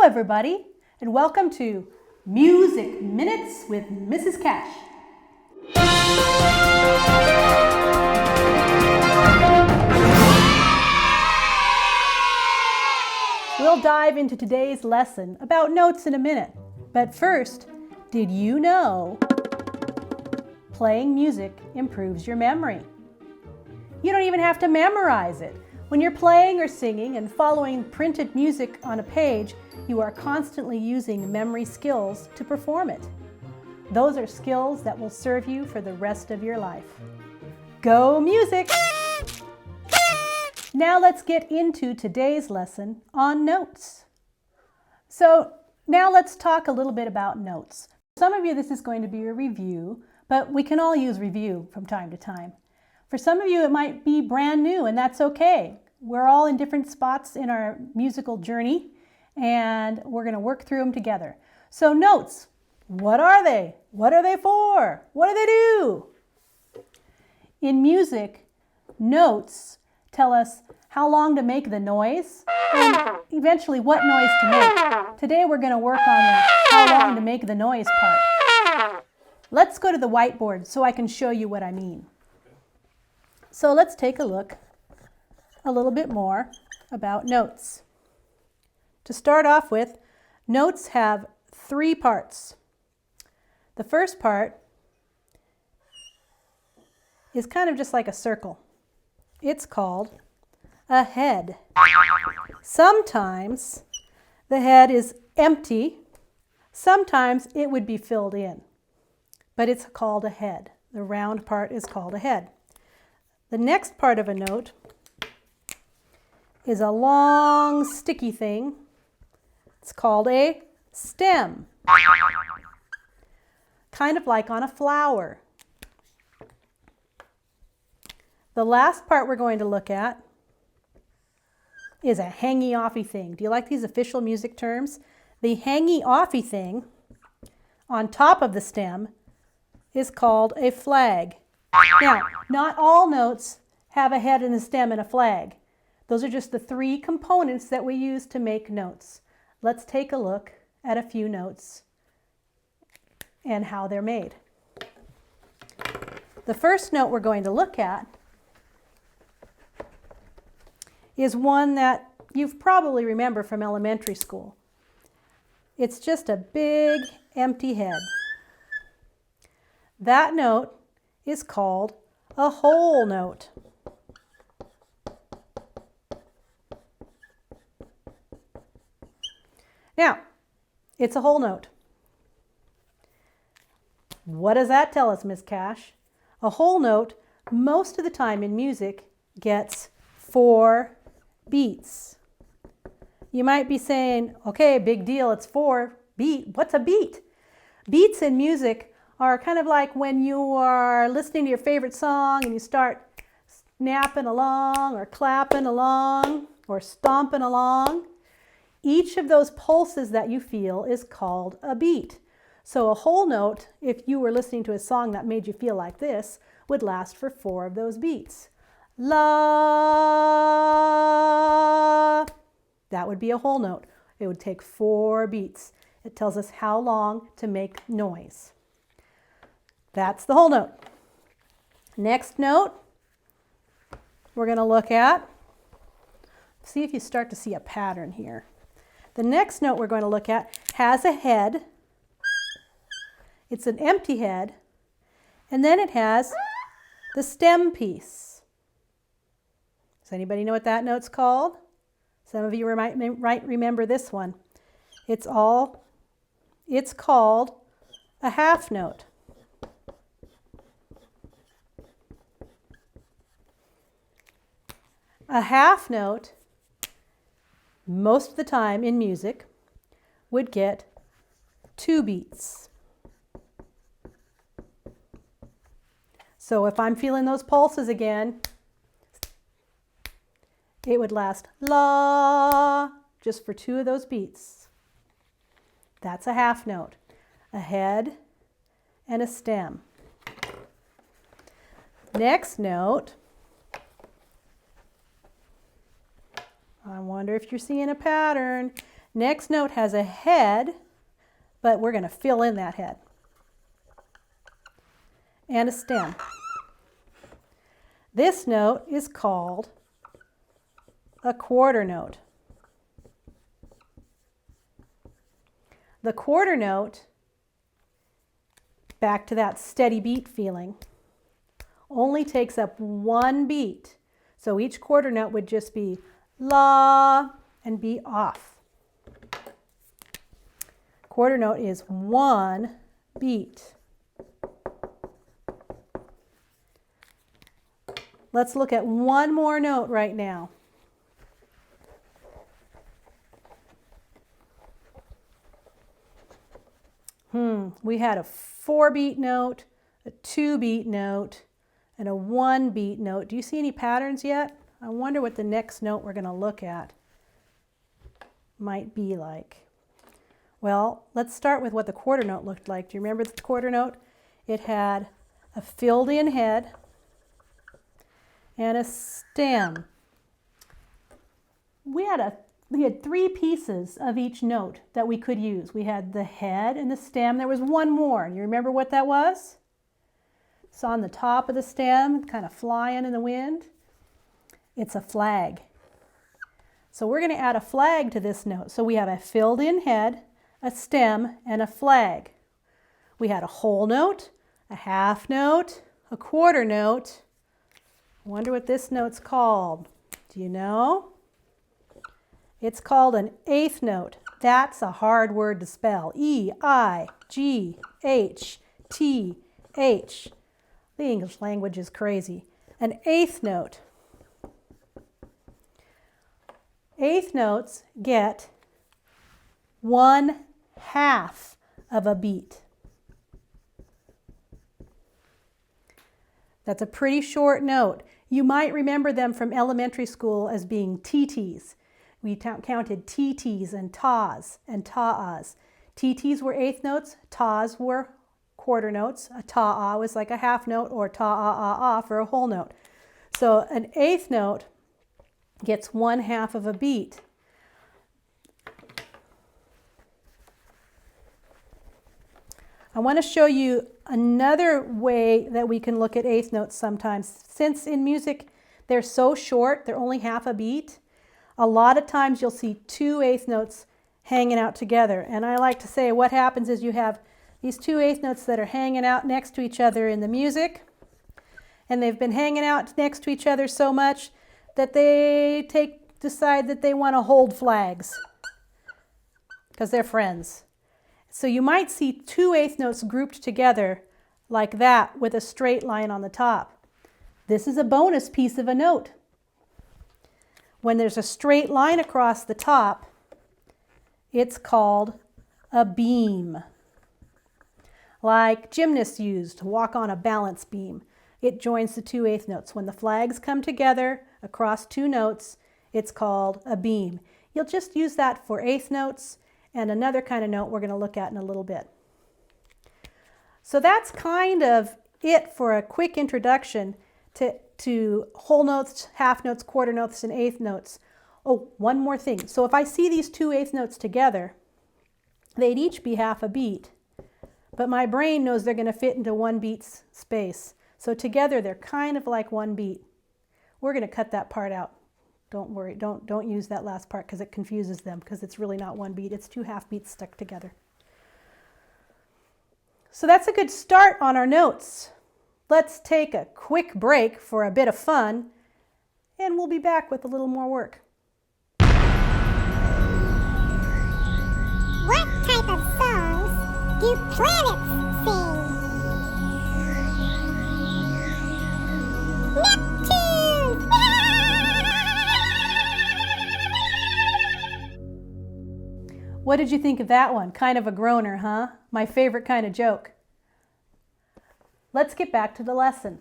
everybody, and welcome to Music Minutes with Mrs. Cash. We'll dive into today's lesson about notes in a minute. But first, did you know playing music improves your memory? You don't even have to memorize it. When you're playing or singing and following printed music on a page, you are constantly using memory skills to perform it. Those are skills that will serve you for the rest of your life. Go music! Now let's get into today's lesson on notes. So now let's talk a little bit about notes. For some of you, this is going to be a review, but we can all use review from time to time. For some of you, it might be brand new, and that's okay. We're all in different spots in our musical journey, and we're going to work through them together. So notes, what are they? What are they for? What do they do? In music, notes tell us how long to make the noise and eventually what noise to make. Today we're going to work on the how long to make the noise part. Let's go to the whiteboard so I can show you what I mean. So let's take a look a little bit more about notes. To start off with, notes have three parts. The first part is kind of just like a circle. It's called a head. Sometimes the head is empty. Sometimes it would be filled in, but it's called a head. The round part is called a head. The next part of a note is a long sticky thing. It's called a stem, kind of like on a flower. The last part we're going to look at is a hangy-offy thing. Do you like these official music terms? The hangy-offy thing on top of the stem is called a flag. Now, not all notes have a head and a stem and a flag. Those are just the three components that we use to make notes. Let's take a look at a few notes and how they're made. The first note we're going to look at is one that you probably remember from elementary school. It's just a big empty head. That note is called a whole note. Now, it's a whole note. What does that tell us, Miss Cash? A whole note, most of the time in music, gets 4 beats. You might be saying, okay, big deal, it's 4 beat. What's a beat? Beats in music are kind of like when you are listening to your favorite song and you start snapping along or clapping along or stomping along. Each of those pulses that you feel is called a beat. So a whole note, if you were listening to a song that made you feel like this, would last for 4 of those beats. La. That would be a whole note. It would take 4 beats. It tells us how long to make noise. That's the whole note. Next note we're going to look at, see if you start to see a pattern here. The next note we're going to look at has a head. It's an empty head. And then it has the stem piece. Does anybody know what that note's called? Some of you might remember this one. It's called a half note. A half note, most of the time in music, would get 2 beats. So if I'm feeling those pulses again, it would last la just for 2 of those beats. That's a half note, a head and a stem. Next note, I wonder if you're seeing a pattern. Next note has a head, but we're going to fill in that head. And a stem. This note is called a quarter note. The quarter note, back to that steady beat feeling, only takes up one beat. So each quarter note would just be la and be off. Quarter note is one beat. Let's look at one more note right now. We had a 4-beat note, a 2-beat note, and a 1-beat note. Do you see any patterns yet? I wonder what the next note we're going to look at might be like. Well, let's start with what the quarter note looked like. Do you remember the quarter note? It had a filled-in head and a stem. We had 3 pieces of each note that we could use. We had the head and the stem. There was one more. You remember what that was? It's on the top of the stem, kind of flying in the wind. It's a flag. So we're going to add a flag to this note. So we have a filled-in head, a stem, and a flag. We had a whole note, a half note, a quarter note. I wonder what this note's called. Do you know? It's called an eighth note. That's a hard word to spell. E-I-G-H-T-H. The English language is crazy. An eighth note. Eighth notes get 1/2 of a beat. That's a pretty short note. You might remember them from elementary school as being TTs. We counted TTs and TAs and TAAs. TTs were eighth notes, TAs were quarter notes. A TAA was like a half note, or TAA for a whole note. So an eighth note gets 1/2 of a beat. I want to show you another way that we can look at eighth notes sometimes. Since in music they're so short, they're only half a beat, a lot of times you'll see 2 eighth notes hanging out together. And I like to say what happens is you have these 2 eighth notes that are hanging out next to each other in the music, and they've been hanging out next to each other so much that they decide that they want to hold flags because they're friends. So you might see 2 eighth notes grouped together like that with a straight line on the top. This is a bonus piece of a note. When there's a straight line across the top, it's called a beam. Like gymnasts use to walk on a balance beam. It joins the 2 eighth notes. When the flags come together across 2 notes, it's called a beam. You'll just use that for eighth notes and another kind of note we're going to look at in a little bit. So that's kind of it for a quick introduction to whole notes, half notes, quarter notes, and eighth notes. Oh, one more thing. So if I see these 2 eighth notes together, they'd each be half a beat, but my brain knows they're going to fit into 1 beat's space. So together they're kind of like 1 beat. We're going to cut that part out. Don't worry, don't use that last part because it confuses them, because it's really not 1 beat, it's 2 half beats stuck together. So that's a good start on our notes. Let's take a quick break for a bit of fun, and we'll be back with a little more work. What type of songs do planets sing? Neptune! What did you think of that one? Kind of a groaner, huh? My favorite kind of joke. Let's get back to the lesson.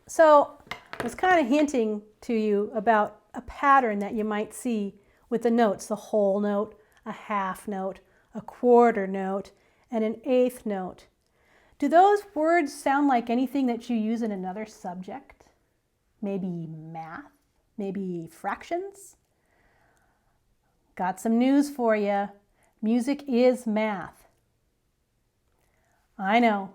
So I was kind of hinting to you about a pattern that you might see with the notes: the whole note, a half note, a quarter note, and an eighth note. Do those words sound like anything that you use in another subject? Maybe math? Maybe fractions? got some news for you. Music is math. I know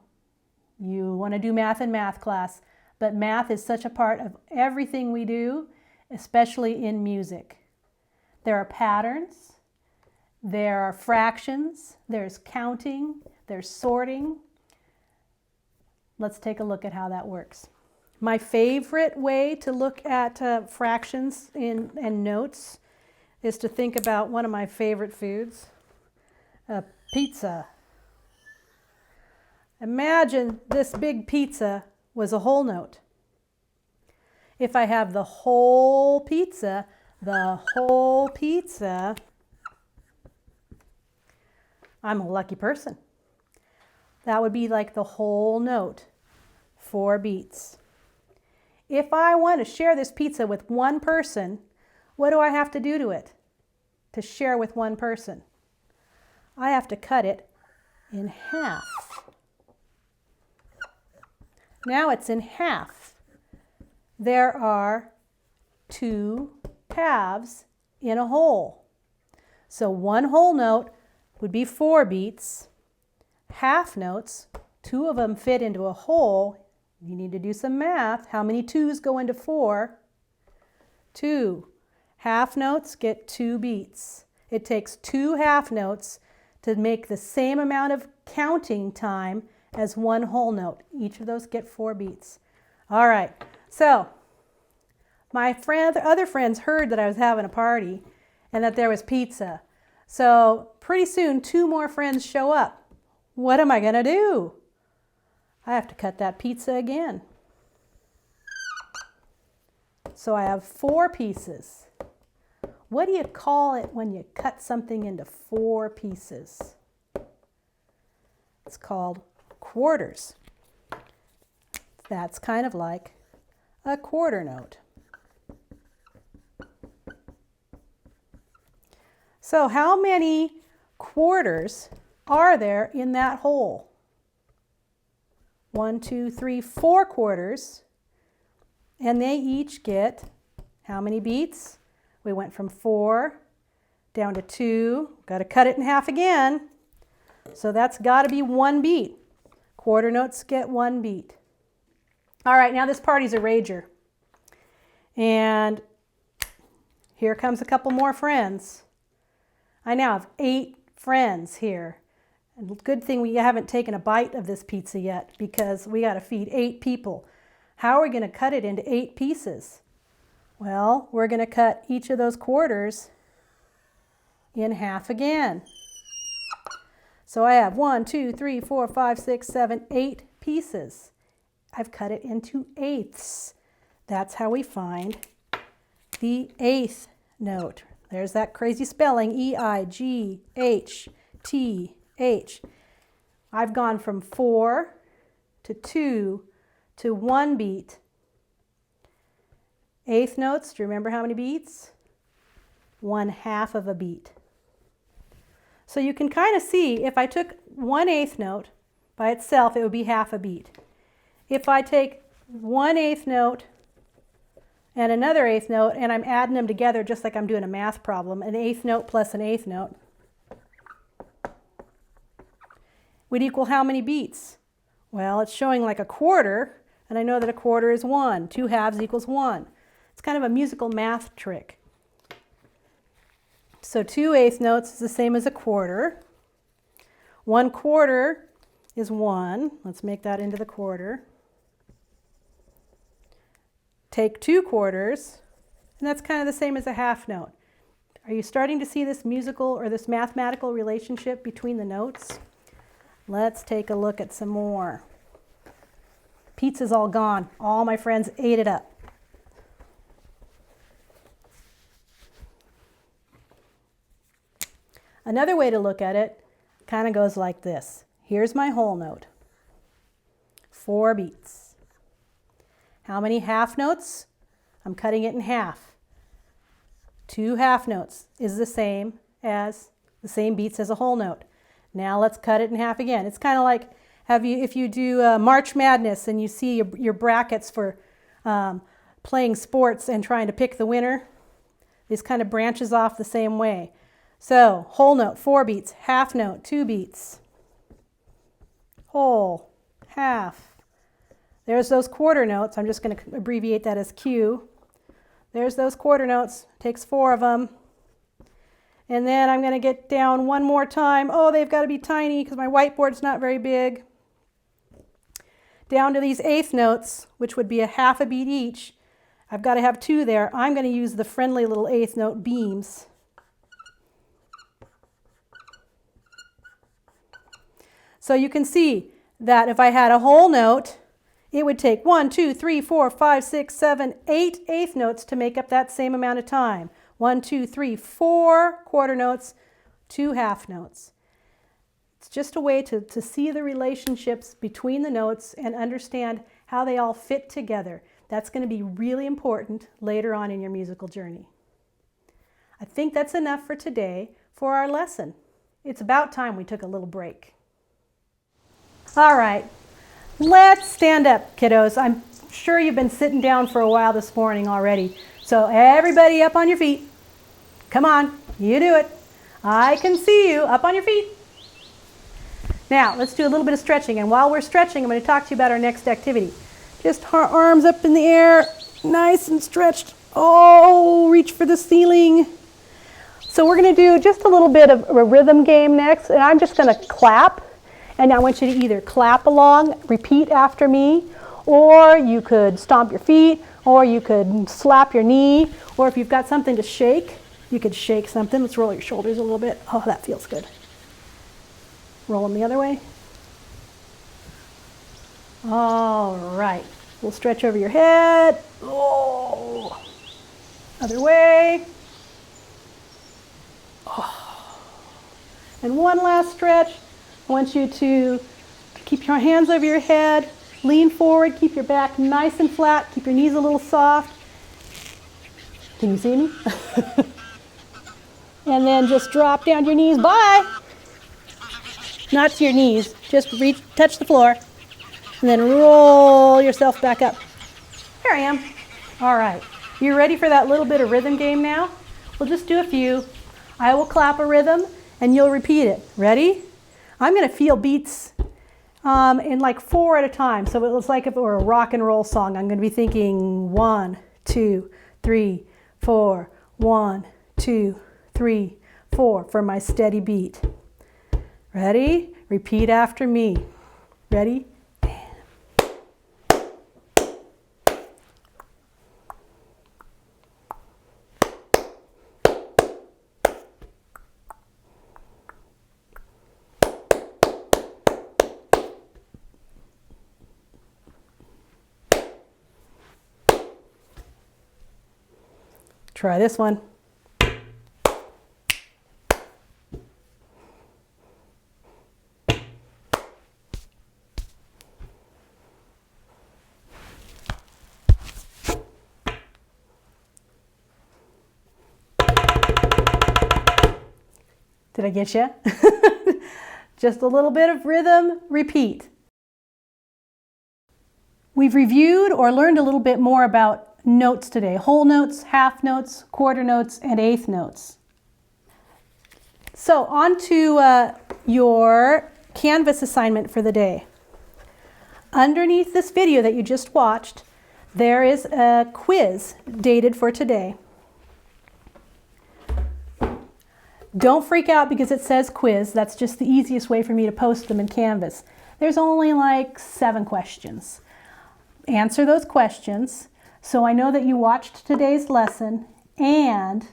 you want to do math in math class, but math is such a part of everything we do, especially in music. There are patterns, there are fractions, there's counting, there's sorting. Let's take a look at how that works. My favorite way to look at fractions and notes is to think about one of my favorite foods, pizza. Imagine this big pizza was a whole note. If I have the whole pizza, I'm a lucky person. That would be like the whole note, 4 beats. If I want to share this pizza with one person, what do I have to do to it to share with one person? I have to cut it in half. Now it's in half. There are 2 halves in a whole. So one whole note would be 4 beats. Half notes, 2 of them fit into a whole. You need to do some math. How many 2s go into 4? 2. Half notes get 2 beats. It takes 2 half notes to make the same amount of counting time as one whole note. Each of those get 4 beats. All right, so my other friends heard that I was having a party and that there was pizza. So pretty soon 2 more friends show up. What am I going to do? I have to cut that pizza again. So I have 4 pieces. What do you call it when you cut something into 4 pieces? It's called quarters. That's kind of like a quarter note. So how many quarters are there in that whole? 1, 2, 3, 4 quarters. And they each get how many beats? We went from 4 down to 2. Got to cut it in half again. So that's got to be 1 beat. Quarter notes get 1 beat. All right, now this party's a rager. And here comes a couple more friends. I now have 8 friends here. And good thing we haven't taken a bite of this pizza yet because we got to feed 8 people. How are we going to cut it into 8 pieces? Well, we're going to cut each of those quarters in half again. So I have 1, 2, 3, 4, 5, 6, 7, 8 pieces. I've cut it into eighths. That's how we find the 8th note. There's that crazy spelling, E-I-G-H-T-H. I've gone from 4 to 2 to 1 beat. 8th notes, do you remember how many beats? 1/2 of a beat. So you can kind of see if I took 1/8 note by itself, it would be half a beat. If I take 1/8 note and another 8th note and I'm adding them together just like I'm doing a math problem, an 8th note plus an 8th note would equal how many beats? Well, it's showing like a quarter, and I know that a quarter is 1. 2 halves equals 1. It's kind of a musical math trick. So 2/8 notes is the same as a quarter. 1/4 is 1. Let's make that into the quarter. Take 2 quarters, and that's kind of the same as a half note. Are you starting to see this musical or this mathematical relationship between the notes? Let's take a look at some more. Pizza's all gone. All my friends ate it up. Another way to look at it kind of goes like this. Here's my whole note. 4 beats. How many half notes? I'm cutting it in half. 2 half notes is the same beats as a whole note. Now let's cut it in half again. It's kind of like if you do March Madness and you see your brackets for playing sports and trying to pick the winner. This kind of branches off the same way. So whole note, 4 beats, half note, 2 beats, whole, half. There's those quarter notes. I'm just going to abbreviate that as Q. There's those quarter notes, takes 4 of them. And then I'm going to get down one more time. Oh, they've got to be tiny because my whiteboard's not very big. Down to these eighth notes, which would be a half a beat each. I've got to have 2 there. I'm going to use the friendly little eighth note beams. So you can see that if I had a whole note, it would take 1, 2, 3, 4, 5, 6, 7, 8 eighth notes to make up that same amount of time. 1, 2, 3, 4 quarter notes, 2 half notes. It's just a way to see the relationships between the notes and understand how they all fit together. That's going to be really important later on in your musical journey. I think that's enough for today for our lesson. It's about time we took a little break. All right, let's stand up, kiddos. I'm sure you've been sitting down for a while this morning already. So everybody up on your feet. Come on, you do it. I can see you up on your feet. Now, let's do a little bit of stretching. And while we're stretching, I'm going to talk to you about our next activity. Just arms up in the air, nice and stretched. Oh, reach for the ceiling. So we're going to do just a little bit of a rhythm game next. And I'm just going to clap. And I want you to either clap along, repeat after me, or you could stomp your feet, or you could slap your knee, or if you've got something to shake, you could shake something. Let's roll your shoulders a little bit. Oh, that feels good. Roll them the other way. All right. We'll stretch over your head. Oh. Other way. Oh. And one last stretch. I want you to keep your hands over your head, lean forward, keep your back nice and flat, keep your knees a little soft. Can you see me? And then just drop down to your knees. Bye! Not to your knees, just reach, touch the floor, and then roll yourself back up. Here I am. All right, you ready for that little bit of rhythm game now? We'll just do a few. I will clap a rhythm, and you'll repeat it. Ready? I'm going to feel beats in like 4 at a time. So it was like if it were a rock and roll song. I'm going to be thinking 1, 2, 3, 4, 1, 2, 3, 4 for my steady beat. Ready? Repeat after me. Ready? Try this one. Did I get you? Just a little bit of rhythm, repeat. We've reviewed or learned a little bit more about notes today. Whole notes, half notes, quarter notes, and eighth notes. So on to your Canvas assignment for the day. Underneath this video that you just watched, there is a quiz dated for today. Don't freak out because it says quiz. That's just the easiest way for me to post them in Canvas. There's only like 7 questions. Answer those questions so I know that you watched today's lesson and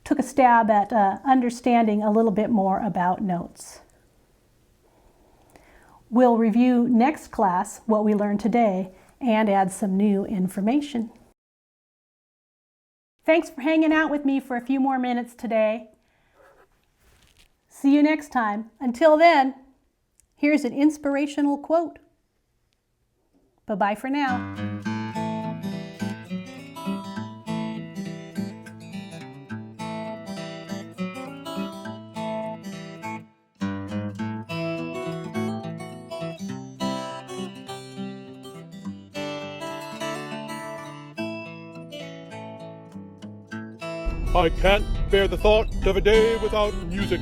took a stab at understanding a little bit more about notes. We'll review next class what we learned today and add some new information. Thanks for hanging out with me for a few more minutes today. See you next time. Until then, here's an inspirational quote. Bye-bye for now. I can't bear the thought of a day without music.